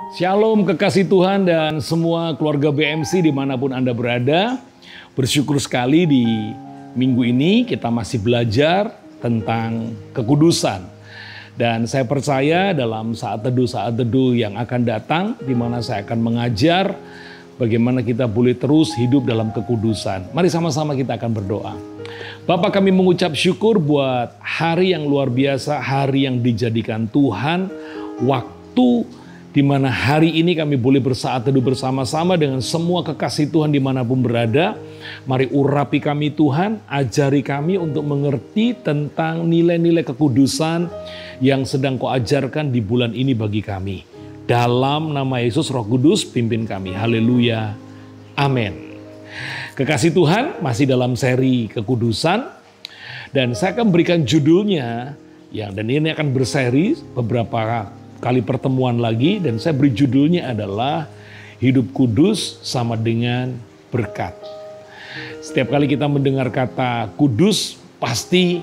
Shalom kekasih Tuhan dan semua keluarga BMC dimanapun Anda berada. Bersyukur sekali di minggu ini kita masih belajar tentang kekudusan. Dan saya percaya dalam saat teduh yang akan datang, di mana saya akan mengajar bagaimana kita boleh terus hidup dalam kekudusan. Mari sama-sama kita akan berdoa. Bapa, kami mengucap syukur buat hari yang luar biasa, hari yang dijadikan Tuhan, waktu di mana hari ini kami boleh bersaat teduh bersama-sama dengan semua kekasih Tuhan dimanapun berada. Mari urapi kami Tuhan, ajari kami untuk mengerti tentang nilai-nilai kekudusan yang sedang Kau ajarkan di bulan ini bagi kami. Dalam nama Yesus Roh Kudus pimpin kami. Haleluya. Amin. Kekasih Tuhan masih dalam seri kekudusan. Dan saya akan berikan judulnya, dan ini akan berseri beberapa kali pertemuan lagi, dan saya beri judulnya adalah hidup kudus sama dengan berkat. Setiap kali kita mendengar kata kudus, pasti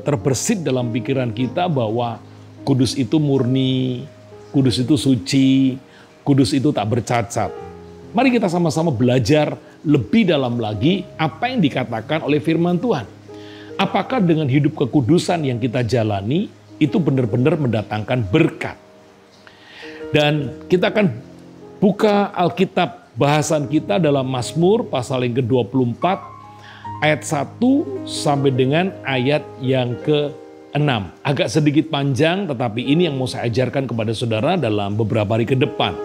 terbersit dalam pikiran kita bahwa kudus itu murni, kudus itu suci, kudus itu tak bercacat. Mari kita sama-sama belajar lebih dalam lagi apa yang dikatakan oleh firman Tuhan. Apakah dengan hidup kekudusan yang kita jalani, itu benar-benar mendatangkan berkat. Dan kita akan buka Alkitab bahasan kita dalam Mazmur pasal yang ke-24 ayat 1 sampai dengan ayat yang ke-6. Agak sedikit panjang, tetapi ini yang mau saya ajarkan kepada saudara dalam beberapa hari ke depan.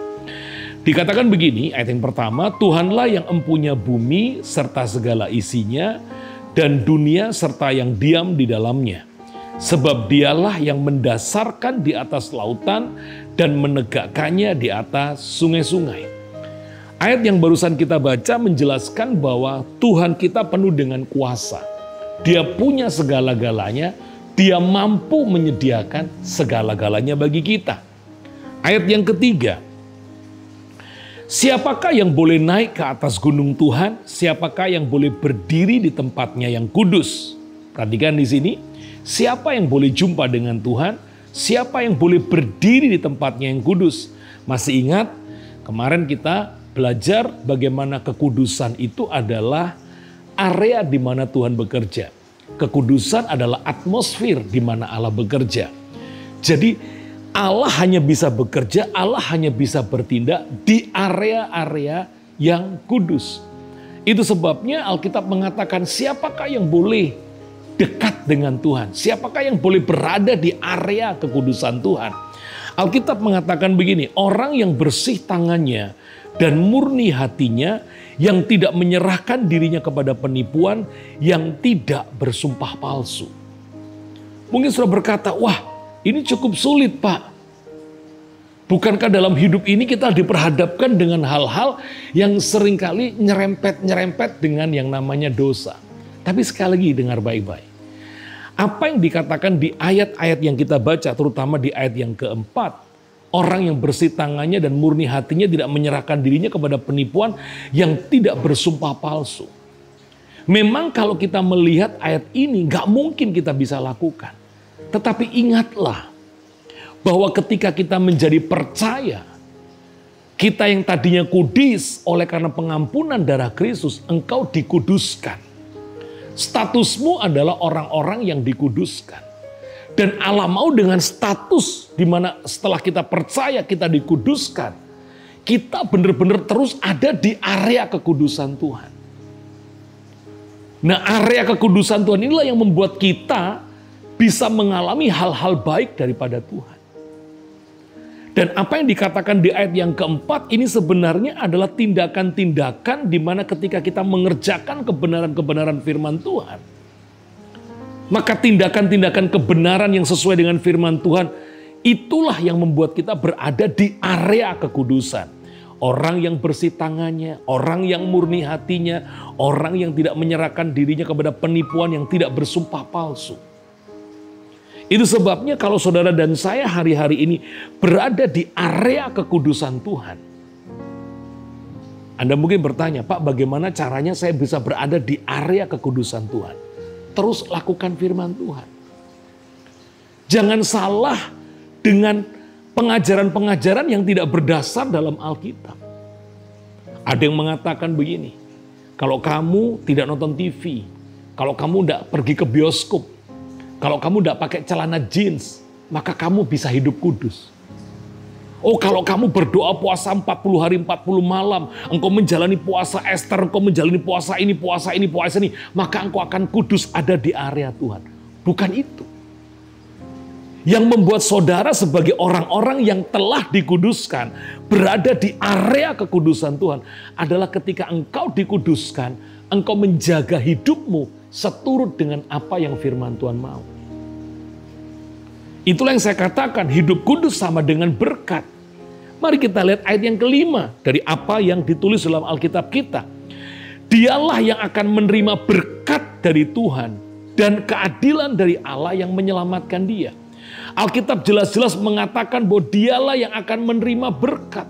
Dikatakan begini, ayat yang pertama, Tuhanlah yang empunya bumi serta segala isinya dan dunia serta yang diam di dalamnya. Sebab dialah yang mendasarkan di atas lautan dan menegakkannya di atas sungai-sungai. Ayat yang barusan kita baca menjelaskan bahwa Tuhan kita penuh dengan kuasa. Dia punya segala-galanya, Dia mampu menyediakan segala-galanya bagi kita. Ayat yang ketiga, siapakah yang boleh naik ke atas gunung Tuhan? Siapakah yang boleh berdiri di tempatnya yang kudus? Perhatikan di sini. Siapa yang boleh jumpa dengan Tuhan? Siapa yang boleh berdiri di tempatnya yang kudus? Masih ingat kemarin kita belajar bagaimana kekudusan itu adalah area di mana Tuhan bekerja. Kekudusan adalah atmosfer di mana Allah bekerja. Jadi Allah hanya bisa bekerja, Allah hanya bisa bertindak di area-area yang kudus. Itu sebabnya Alkitab mengatakan siapakah yang boleh dekat dengan Tuhan. Siapakah yang boleh berada di area kekudusan Tuhan? Alkitab mengatakan begini, orang yang bersih tangannya dan murni hatinya, yang tidak menyerahkan dirinya kepada penipuan, yang tidak bersumpah palsu. Mungkin sudah berkata, wah ini cukup sulit Pak. Bukankah dalam hidup ini kita diperhadapkan dengan hal-hal yang seringkali nyerempet-nyerempet dengan yang namanya dosa. Tapi sekali lagi dengar baik-baik. Apa yang dikatakan di ayat-ayat yang kita baca, terutama di ayat yang keempat. Orang yang bersih tangannya dan murni hatinya tidak menyerahkan dirinya kepada penipuan, yang tidak bersumpah palsu. Memang kalau kita melihat ayat ini gak mungkin kita bisa lakukan. Tetapi ingatlah bahwa ketika kita menjadi percaya, kita yang tadinya kudus oleh karena pengampunan darah Kristus, engkau dikuduskan. Statusmu adalah orang-orang yang dikuduskan. Dan Allah mau dengan status di mana setelah kita percaya kita dikuduskan, kita benar-benar terus ada di area kekudusan Tuhan. Nah, area kekudusan Tuhan inilah yang membuat kita bisa mengalami hal-hal baik daripada Tuhan. Dan apa yang dikatakan di ayat yang keempat ini sebenarnya adalah tindakan-tindakan di mana ketika kita mengerjakan kebenaran-kebenaran firman Tuhan, maka tindakan-tindakan kebenaran yang sesuai dengan firman Tuhan, itulah yang membuat kita berada di area kekudusan. Orang yang bersih tangannya, orang yang murni hatinya, orang yang tidak menyerahkan dirinya kepada penipuan, yang tidak bersumpah palsu. Itu sebabnya kalau saudara dan saya hari-hari ini berada di area kekudusan Tuhan. Anda mungkin bertanya, Pak, bagaimana caranya saya bisa berada di area kekudusan Tuhan? Terus lakukan firman Tuhan. Jangan salah dengan pengajaran-pengajaran yang tidak berdasar dalam Alkitab. Ada yang mengatakan begini, kalau kamu tidak nonton TV, kalau kamu tidak pergi ke bioskop, kalau kamu tidak pakai celana jeans, maka kamu bisa hidup kudus. Oh, kalau kamu berdoa puasa 40 hari 40 malam, engkau menjalani puasa Ester, engkau menjalani puasa ini, maka engkau akan kudus ada di area Tuhan. Bukan itu. Yang membuat saudara sebagai orang-orang yang telah dikuduskan, berada di area kekudusan Tuhan, adalah ketika engkau dikuduskan, engkau menjaga hidupmu seturut dengan apa yang firman Tuhan mau. Itulah yang saya katakan, hidup kudus sama dengan berkat. Mari kita lihat ayat yang kelima dari apa yang ditulis dalam Alkitab kita. Dialah yang akan menerima berkat dari Tuhan dan keadilan dari Allah yang menyelamatkan dia. Alkitab jelas-jelas mengatakan bahwa dialah yang akan menerima berkat.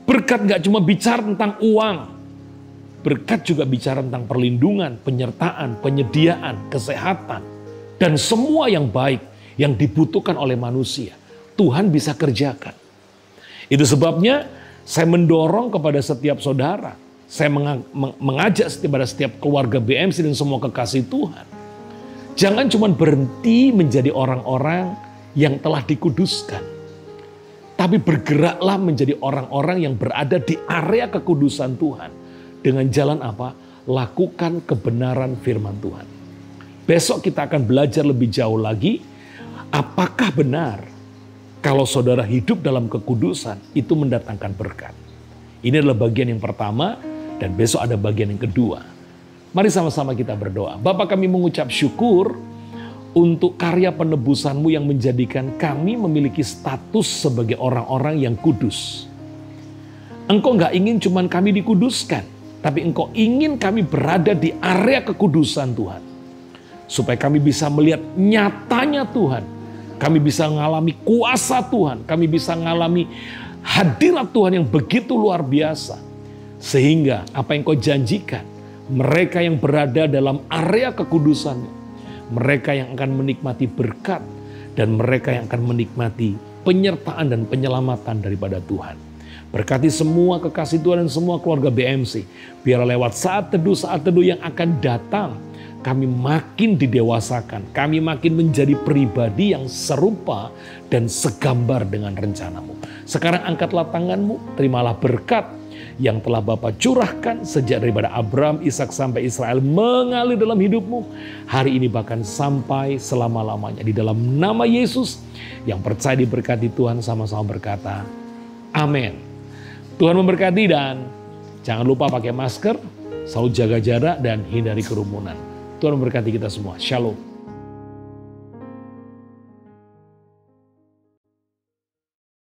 Berkat gak cuma bicara tentang uang. Berkat juga bicara tentang perlindungan, penyertaan, penyediaan, kesehatan. Dan semua yang baik yang dibutuhkan oleh manusia. Tuhan bisa kerjakan. Itu sebabnya saya mendorong kepada setiap saudara. Saya mengajak kepada setiap keluarga BMC dan semua kekasih Tuhan. Jangan cuma berhenti menjadi orang-orang yang telah dikuduskan. Tapi bergeraklah menjadi orang-orang yang berada di area kekudusan Tuhan. Dengan jalan apa? Lakukan kebenaran firman Tuhan. Besok kita akan belajar lebih jauh lagi. Apakah benar kalau saudara hidup dalam kekudusan itu mendatangkan berkat? Ini adalah bagian yang pertama dan besok ada bagian yang kedua. Mari sama-sama kita berdoa. Bapa, kami mengucap syukur untuk karya penebusan-Mu yang menjadikan kami memiliki status sebagai orang-orang yang kudus. Engkau gak ingin cuman kami dikuduskan, tapi Engkau ingin kami berada di area kekudusan Tuhan. Supaya kami bisa melihat nyatanya Tuhan. Kami bisa mengalami kuasa Tuhan. Kami bisa mengalami hadirat Tuhan yang begitu luar biasa. Sehingga apa yang Kau janjikan, mereka yang berada dalam area kekudusan, mereka yang akan menikmati berkat, dan mereka yang akan menikmati penyertaan dan penyelamatan daripada Tuhan. Berkati semua kekasih Tuhan dan semua keluarga BMC. Biar lewat saat teduh yang akan datang, kami makin didewasakan, kami makin menjadi pribadi yang serupa dan segambar dengan rencana-Mu. Sekarang angkatlah tangan-Mu, terimalah berkat yang telah Bapa curahkan sejak daripada Abraham, Ishak sampai Israel mengalir dalam hidupmu. Hari ini bahkan sampai selama-lamanya. Di dalam nama Yesus yang percaya diberkati Tuhan sama-sama berkata, amin. Tuhan memberkati dan jangan lupa pakai masker, selalu jaga jarak dan hindari kerumunan. Tuhan memberkati kita semua. Shalom.